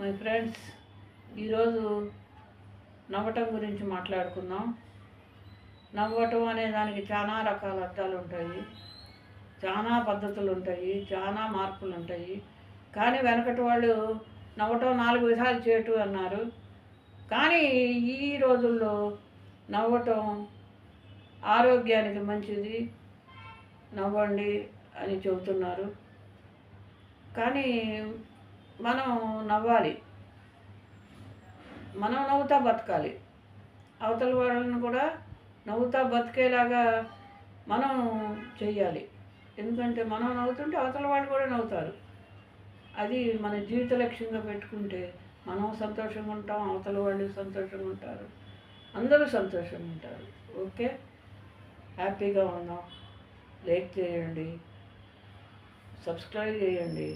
My friends, ఈరోజు నవ్వటం గురించి మాట్లాడుకుందాం. నవ్వటం అనే దానికి చాలా రకాల అర్థాలు ఉంటాయి, చాలా పద్ధతులు ఉంటాయి, చాలా మార్పులు ఉంటాయి. కానీ వెనకటి వాళ్ళు నవ్వటం 4 విధాలు చేయటం అన్నారు. కానీ ఈ రోజుల్లో నవ్వటం ఆరోగ్యానికి మంచిది, నవ్వండి అని చెబుతున్నారు. కానీ మనం నవ్వాలి, మనం నవ్వుతా బతకాలి. అవతల వాళ్ళని కూడా నవ్వుతా బతికేలాగా మనం చెయ్యాలి. ఎందుకంటే మనం నవ్వుతుంటే అవతల వాళ్ళు కూడా నవ్వుతారు. అది మన జీవిత లక్ష్యంగా పెట్టుకుంటే మనం సంతోషంగా ఉంటాం, అవతల వాళ్ళు సంతోషంగా ఉంటారు, అందరూ సంతోషంగా ఉంటారు. ఓకే, హ్యాపీగా ఉందాం. లైక్ చేయండి, సబ్స్క్రైబ్ చేయండి.